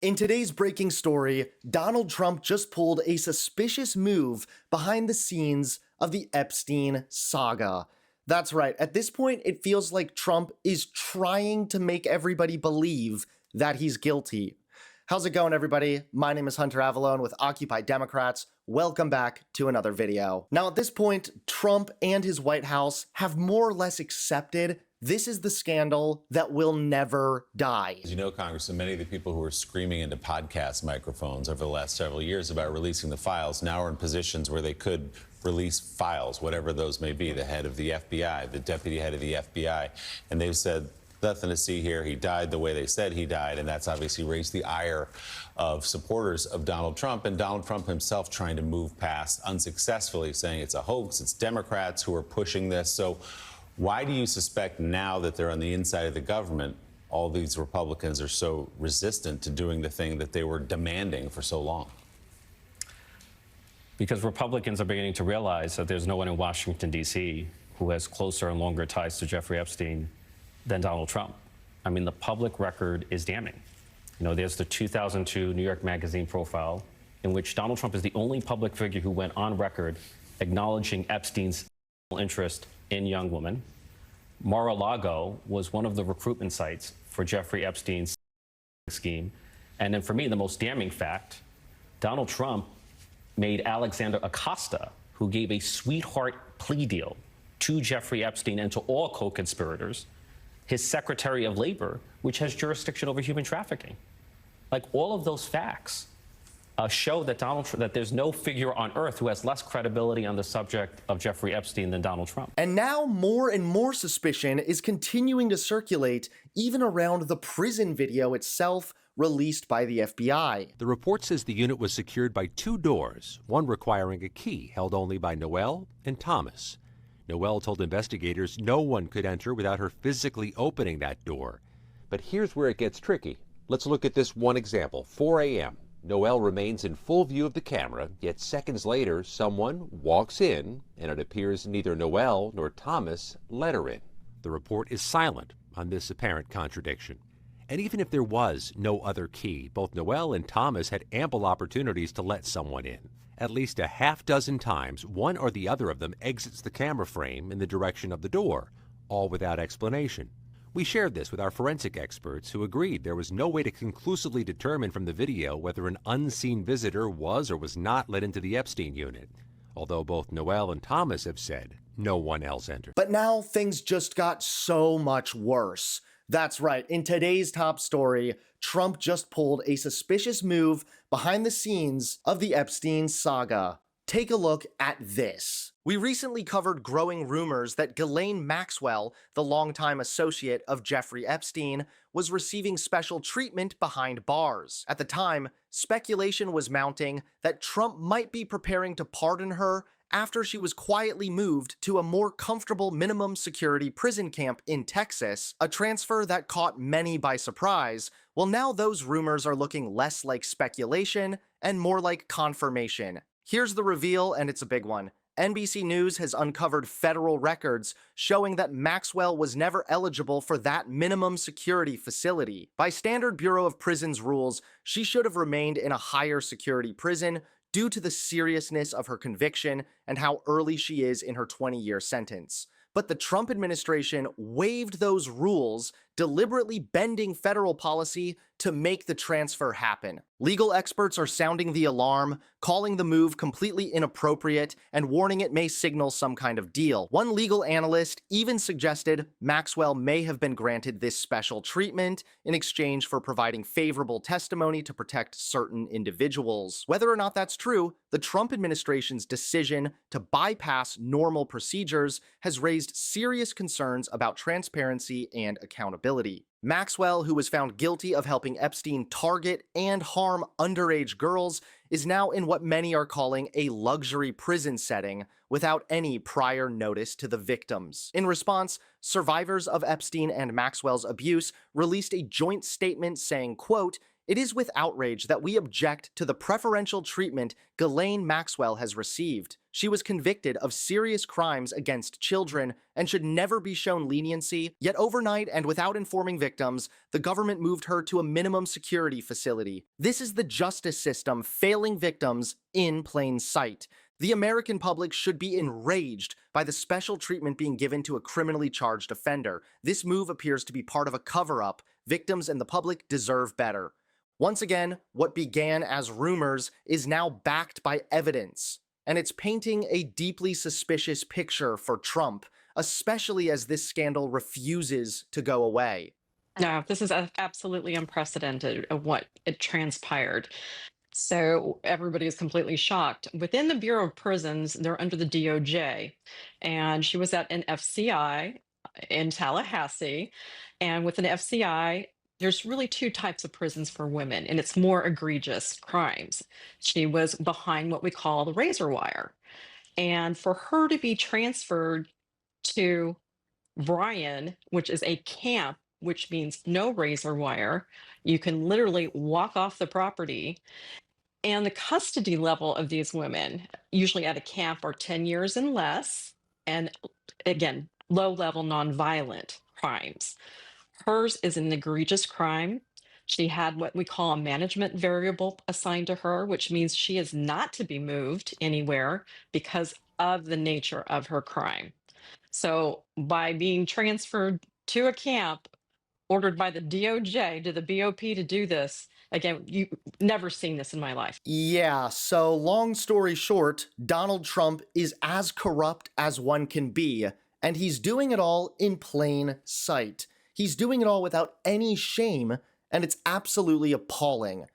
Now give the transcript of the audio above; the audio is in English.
In today's breaking story, Donald Trump just pulled a suspicious move behind the scenes of the Epstein saga. That's right, at this point, it feels like Trump is trying to make everybody believe that he's guilty. How's it going, everybody? My name is Hunter Avalone with Occupy Democrats. Welcome back to another video. Now, at this point, Trump and his White House have more or less accepted this is the scandal that will never die. As you know, Congressman, many of the people who were screaming into podcast microphones over the last several years about releasing the files now are in positions where they could release files, whatever those may be, the head of the FBI, the deputy head of the FBI, and they've said, nothing to see here. He died the way they said he died, and that's obviously raised the ire of supporters of Donald Trump, and Donald Trump himself trying to move past unsuccessfully, saying it's a hoax, it's Democrats who are pushing this. So why do you suspect now that they're on the inside of the government, all these Republicans are so resistant to doing the thing that they were demanding for so long? Because Republicans are beginning to realize that there's no one in Washington, D.C. who has closer and longer ties to Jeffrey Epstein than Donald Trump. I mean, the public record is damning. You know, there's the 2002 New York Magazine profile in which Donald Trump is the only public figure who went on record acknowledging Epstein's interest in young women. Mar-a-Lago was one of the recruitment sites for Jeffrey Epstein's scheme. And then for me, the most damning fact, Donald Trump made Alexander Acosta, who gave a sweetheart plea deal to Jeffrey Epstein and to all co-conspirators, his Secretary of Labor, which has jurisdiction over human trafficking. Like, all of those facts show that that there's no figure on earth who has less credibility on the subject of Jeffrey Epstein than Donald Trump. And now more and more suspicion is continuing to circulate even around the prison video itself released by the FBI. The report says the unit was secured by two doors, one requiring a key held only by Noel and Thomas. Noel told investigators no one could enter without her physically opening that door. But here's where it gets tricky. Let's look at this one example. 4 a.m. Noel remains in full view of the camera, yet seconds later, someone walks in, and it appears neither Noel nor Thomas let her in. The report is silent on this apparent contradiction. And even if there was no other key, both Noel and Thomas had ample opportunities to let someone in. At least a half dozen times, one or the other of them exits the camera frame in the direction of the door, all without explanation. We shared this with our forensic experts who agreed there was no way to conclusively determine from the video whether an unseen visitor was or was not let into the Epstein unit, although both Noel and Thomas have said no one else entered. But now things just got so much worse. That's right, in today's top story, Trump just pulled a suspicious move behind the scenes of the Epstein saga. Take a look at this. We recently covered growing rumors that Ghislaine Maxwell, the longtime associate of Jeffrey Epstein, was receiving special treatment behind bars. At the time, speculation was mounting that Trump might be preparing to pardon her after she was quietly moved to a more comfortable minimum security prison camp in Texas, a transfer that caught many by surprise. Well, now those rumors are looking less like speculation and more like confirmation. Here's the reveal, and it's a big one. NBC News has uncovered federal records showing that Maxwell was never eligible for that minimum security facility. By standard Bureau of Prisons rules, she should have remained in a higher security prison due to the seriousness of her conviction and how early she is in her 20-year sentence. But the Trump administration waived those rules, deliberately bending federal policy to make the transfer happen. Legal experts are sounding the alarm, calling the move completely inappropriate, and warning it may signal some kind of deal. One legal analyst even suggested Maxwell may have been granted this special treatment in exchange for providing favorable testimony to protect certain individuals. Whether or not that's true, the Trump administration's decision to bypass normal procedures has raised serious concerns about transparency and accountability. Maxwell, who was found guilty of helping Epstein target and harm underage girls, is now in what many are calling a luxury prison setting without any prior notice to the victims. In response, survivors of Epstein and Maxwell's abuse released a joint statement saying, quote, It is with outrage that we object to the preferential treatment Ghislaine Maxwell has received. She was convicted of serious crimes against children and should never be shown leniency, yet overnight and without informing victims, the government moved her to a minimum security facility. This is the justice system failing victims in plain sight. The American public should be enraged by the special treatment being given to a criminally charged offender. This move appears to be part of a cover-up. Victims and the public deserve better. Once again, what began as rumors is now backed by evidence, and it's painting a deeply suspicious picture for Trump, especially as this scandal refuses to go away. No, this is absolutely unprecedented of what it transpired. So everybody is completely shocked. Within the Bureau of Prisons, they're under the DOJ, and she was at an FCI in Tallahassee. And with an FCI, there's really two types of prisons for women, and it's more egregious crimes. She was behind what we call the razor wire. And for her to be transferred to Bryan, which is a camp, which means no razor wire, you can literally walk off the property. And the custody level of these women, usually at a camp, are 10 years and less. And again, low level nonviolent crimes. Hers is an egregious crime. She had what we call a management variable assigned to her, which means she is not to be moved anywhere because of the nature of her crime. So by being transferred to a camp ordered by the DOJ to the BOP to do this, again, you never seen this in my life. Yeah, so long story short, Donald Trump is as corrupt as one can be, and he's doing it all in plain sight. He's doing it all without any shame, and it's absolutely appalling.